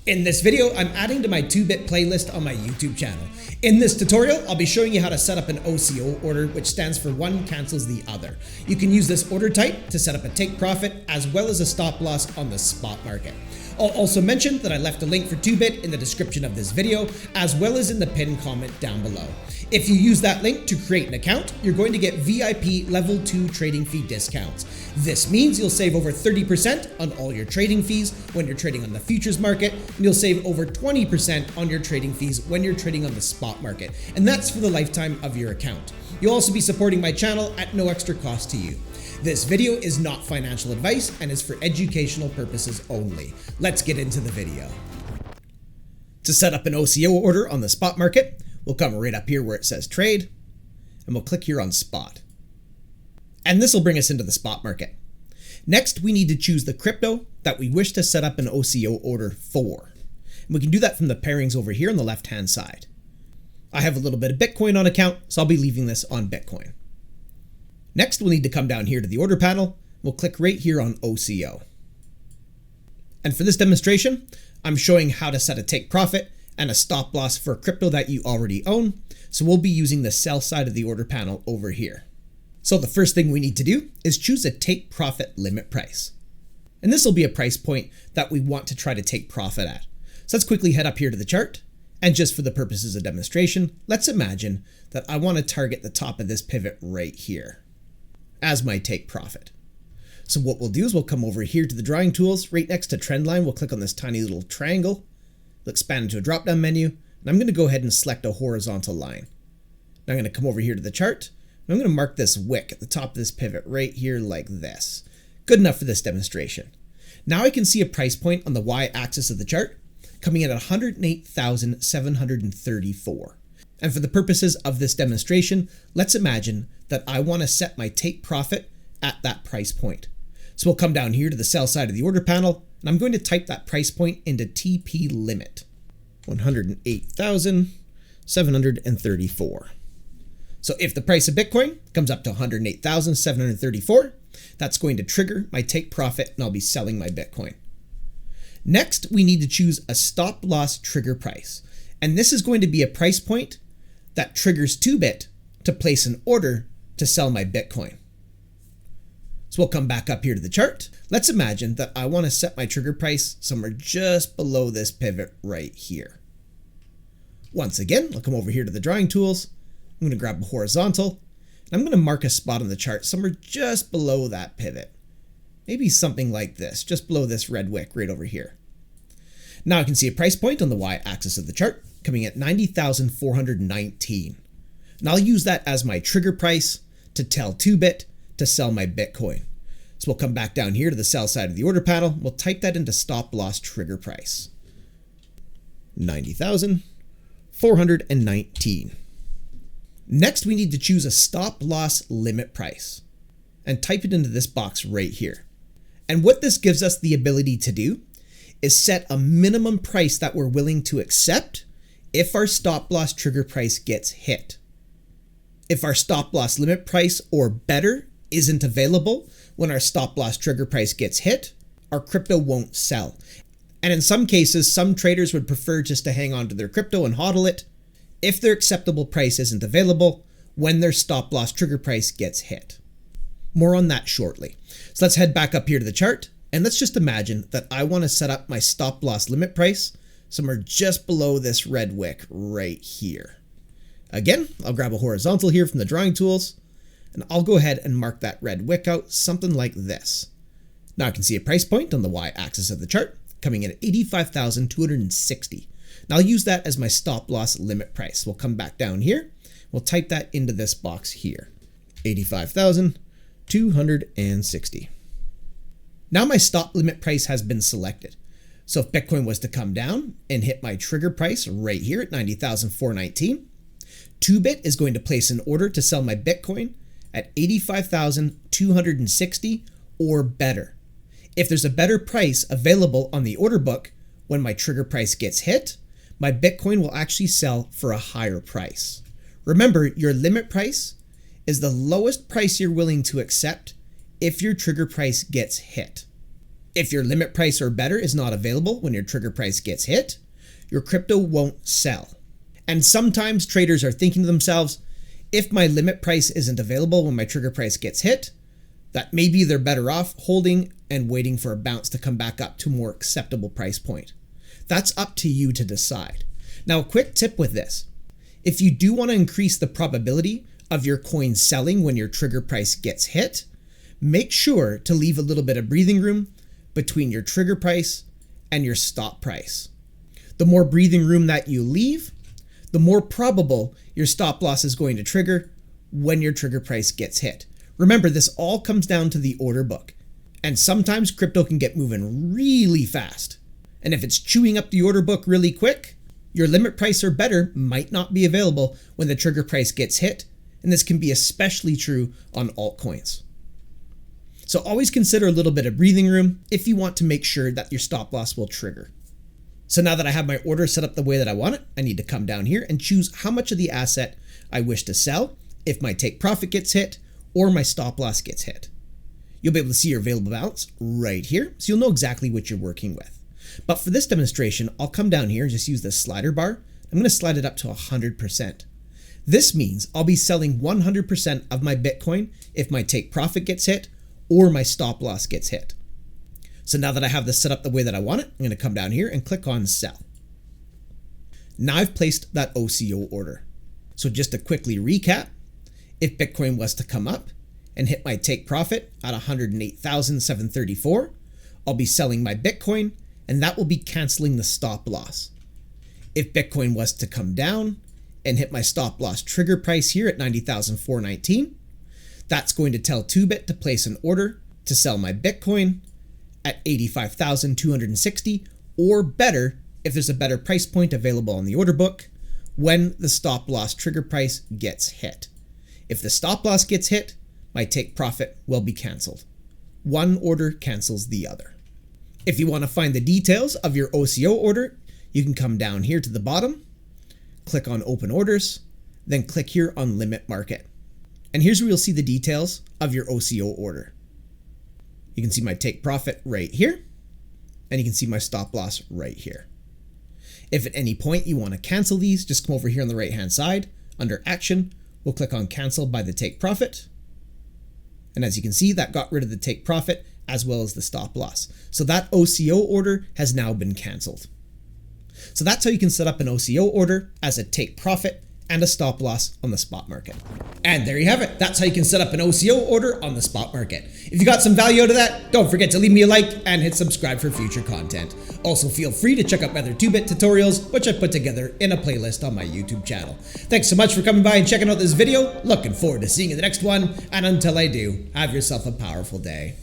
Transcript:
In this video, I'm adding to my Toobit playlist on my YouTube channel. In this tutorial, I'll be showing you how to set up an OCO order, which stands for one cancels the other. You can use this order type to set up a take profit as well as a stop loss on the spot market. I'll also mention that I left a link for Toobit in the description of this video, as well as in the pinned comment down below. If you use that link to create an account, you're going to get VIP level 2 trading fee discounts. This means you'll save over 30% on all your trading fees when you're trading on the futures market, and you'll save over 20% on your trading fees when you're trading on the spot market. And that's for the lifetime of your account. You'll also be supporting my channel at no extra cost to you. This video is not financial advice and is for educational purposes only. Let's get into the video. To set up an OCO order on the spot market, we'll come right up here where it says trade, and we'll click here on spot. And this will bring us into the spot market. Next, we need to choose the crypto that we wish to set up an OCO order for. And we can do that from the pairings over here on the left-hand side. I have a little bit of Bitcoin on account, so I'll be leaving this on Bitcoin. Next, we'll need to come down here to the order panel. We'll click right here on OCO. And for this demonstration, I'm showing how to set a take profit and a stop loss for a crypto that you already own. So we'll be using the sell side of the order panel over here. So the first thing we need to do is choose a take profit limit price. And this will be a price point that we want to try to take profit at. So let's quickly head up here to the chart. And just for the purposes of demonstration, let's imagine that I want to target the top of this pivot right here as my take profit. So what we'll do is we'll come over here to the drawing tools right next to trend line. We'll click on this tiny little triangle. We'll expand into a drop down menu. And I'm going to go ahead and select a horizontal line. Now I'm going to come over here to the chart. And I'm going to mark this wick at the top of this pivot right here like this. Good enough for this demonstration. Now I can see a price point on the y-axis of the chart coming in at 108,734. And for the purposes of this demonstration, let's imagine that I want to set my take profit at that price point. So we'll come down here to the sell side of the order panel, and I'm going to type that price point into TP limit, 108,734. So if the price of Bitcoin comes up to 108,734, that's going to trigger my take profit, and I'll be selling my Bitcoin. Next, we need to choose a stop loss trigger price. And this is going to be a price point that triggers Toobit to place an order to sell my Bitcoin. So we'll come back up here to the chart. Let's imagine that I want to set my trigger price somewhere just below this pivot right here. Once again, I'll come over here to the drawing tools. I'm going to grab a horizontal, and I'm going to mark a spot on the chart somewhere just below that pivot. Maybe something like this, just below this red wick right over here. Now I can see a price point on the y-axis of the chart coming at 90,419. And I'll use that as my trigger price to tell Toobit to sell my Bitcoin. So we'll come back down here to the sell side of the order panel. We'll type that into stop loss trigger price, 90,419. Next, we need to choose a stop loss limit price and type it into this box right here. And what this gives us the ability to do is set a minimum price that we're willing to accept if our stop loss trigger price gets hit. If our stop loss limit price or better isn't available when our stop loss trigger price gets hit, our crypto won't sell. And in some cases, some traders would prefer just to hang on to their crypto and hodl it if their acceptable price isn't available when their stop loss trigger price gets hit. More on that shortly. So let's head back up here to the chart, and let's just imagine that I want to set up my stop loss limit price somewhere just below this red wick right here. Again, I'll grab a horizontal here from the drawing tools, and I'll go ahead and mark that red wick out something like this. Now I can see a price point on the y-axis of the chart coming in at 85,260. Now I'll use that as my stop loss limit price. We'll come back down here. We'll type that into this box here, 85,260. Now my stop limit price has been selected. So if Bitcoin was to come down and hit my trigger price right here at 90,419, Toobit is going to place an order to sell my Bitcoin at 85,260 or better. If there's a better price available on the order book when my trigger price gets hit, my Bitcoin will actually sell for a higher price. Remember, your limit price is the lowest price you're willing to accept if your trigger price gets hit. If your limit price or better is not available when your trigger price gets hit, your crypto won't sell. And sometimes traders are thinking to themselves, if my limit price isn't available when my trigger price gets hit, that maybe they're better off holding and waiting for a bounce to come back up to a more acceptable price point. That's up to you to decide. Now, a quick tip with this. If you do want to increase the probability of your coin selling when your trigger price gets hit, make sure to leave a little bit of breathing room between your trigger price and your stop price. The more breathing room that you leave, the more probable your stop loss is going to trigger when your trigger price gets hit. Remember, this all comes down to the order book. And sometimes crypto can get moving really fast. And if it's chewing up the order book really quick, your limit price or better might not be available when the trigger price gets hit. And this can be especially true on altcoins. So always consider a little bit of breathing room if you want to make sure that your stop loss will trigger. So now that I have my order set up the way that I want it, I need to come down here and choose how much of the asset I wish to sell if my take profit gets hit or my stop loss gets hit. You'll be able to see your available balance right here, so you'll know exactly what you're working with. But for this demonstration, I'll come down here and just use this slider bar. I'm going to slide it up to 100%. This means I'll be selling 100% of my Bitcoin if my take profit gets hit or my stop loss gets hit. So now that I have this set up the way that I want it, I'm going to come down here and click on sell. Now I've placed that OCO order. So just to quickly recap, if Bitcoin was to come up and hit my take profit at 108,734, I'll be selling my Bitcoin and that will be canceling the stop loss. If Bitcoin was to come down and hit my stop loss trigger price here at 90,419, that's going to tell Toobit to place an order to sell my Bitcoin at 85,260 or better if there's a better price point available on the order book when the stop loss trigger price gets hit. If the stop loss gets hit, my take profit will be canceled. One order cancels the other. If you want to find the details of your OCO order, you can come down here to the bottom, click on open orders, then click here on limit market. And here's where you'll see the details of your OCO order. You can see my take profit right here, and you can see my stop loss right here. If at any point you want to cancel these, just come over here on the right hand side under action. We'll click on cancel by the take profit. And as you can see, that got rid of the take profit as well as the stop loss. So that OCO order has now been canceled. So that's how you can set up an OCO order as a take profit and a stop loss on the spot market. And there you have it. That's how you can set up an OCO order on the spot market. If you got some value out of that, don't forget to leave me a like and hit subscribe for future content. Also, feel free to check out my other Toobit tutorials, which I put together in a playlist on my YouTube channel. Thanks so much for coming by and checking out this video. Looking forward to seeing you in the next one. And until I do, have yourself a powerful day.